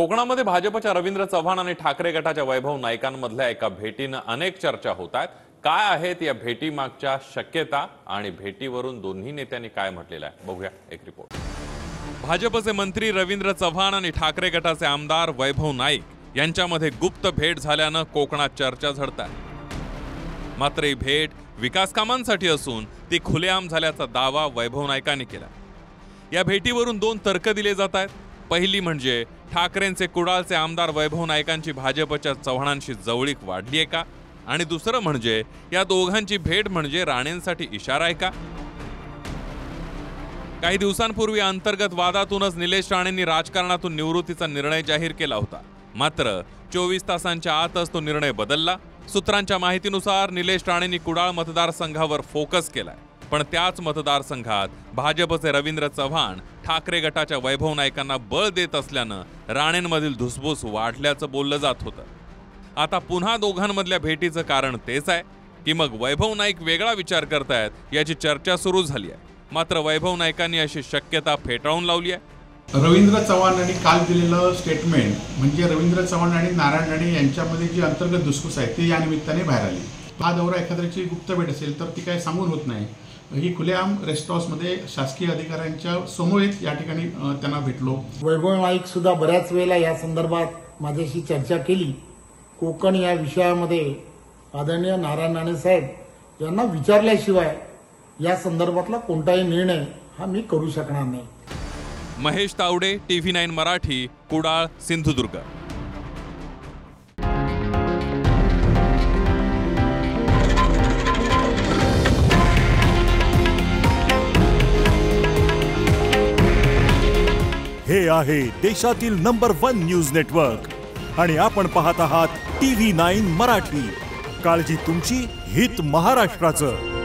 कोकणामध्ये भाजपच्या रवींद्र चव्हाण आणि ठाकरे गटाच्या वैभव नाईकांमधल्या एका भेटीनं अनेक चर्चा होत आहेत। काय आहेत या भेटीमागच्या शक्यता आणि भेटीवरून दोन्ही नेत्यांनी काय म्हटलेलं आहे बघूया एक रिपोर्ट। भाजपचे मंत्री रवींद्र चव्हाण आणि ठाकरे गटाचे आमदार वैभव नाईक यांच्यामध्ये गुप्त भेट झाल्यानं कोकणात चर्चा झडतात। मात्र ही भेट विकास कामांसाठी असून ती खुलेआम झाल्याचा दावा वैभव नाईकांनी केला। या भेटीवरून दोन तर्क दिले जात आहेत। पहिली म्हणजे ठाकरेंचे कुडाळचे आमदार वैभव नाईकांची भाजपच्या चव्हाणांशी जवळीक वाढली आहे का, आणि दुसरं म्हणजे या दोघांची भेट म्हणजे राणेंसाठी इशारा आहे का। काही दिवसांपूर्वी अंतर्गत वादातूनच निलेश राणेंनी राजकारणातून निवृत्तीचा निर्णय जाहीर केला होता। मात्र 24 तासांच्या आतच तो निर्णय बदलला। सूत्रांच्या माहितीनुसार निलेश राणेंनी कुडाळ मतदारसंघावर फोकस केलाय, पण त्याच मतदारसंघात भाजपचे रवींद्र चव्हाण ठाकरे गटाच्या वैभव नाईकांना बळ देत असल्यानं राणेंमधील धुसफूस वाढल्याचं बोललं जात होतं। आता पुन्हा दोघांमधल्या भेटीचं कारण तेच आहे की मग वैभव नाईक वेगळा विचार करतायत याची चर्चा सुरू झाली आहे। मात्र वैभव नाईकांनी अशी शक्यता फेटाळून लावली आहे। रवींद्र चव्हाण यांनी काल दिलेलं स्टेटमेंट म्हणजे रवींद्र चव्हाण आणि नारायण राणे यांच्यामध्ये जी अंतर्गत धुसफूस आहे ती या निमित्ताने बाहेर आली। हा दौरा एखाद्याची गुप्त भेट असेल तर ती काय सांगून होत नाही। ही खुलेआम रेस्ट हाऊसमध्ये शासकीय अधिकाऱ्यांच्या समोर या ठिकाणी त्यांना भेटलो। वैभव नाईक सुद्धा बऱ्याच वेळेला या संदर्भात माझ्याशी चर्चा केली। कोकण या विषयामध्ये आदरणीय नारायण राणे साहेब यांना विचारल्याशिवाय या संदर्भातला कोणताही निर्णय हा मी करू शकणार नाही। महेश तावडे, TV9 मराठी, कुडाळ, सिंधुदुर्ग। हे आहे देशातील नंबर 1 न्यूज नेटवर्क आणि आपण पाहत आहात TV9 मराठी। काळजी तुमची, हित महाराष्ट्राचं।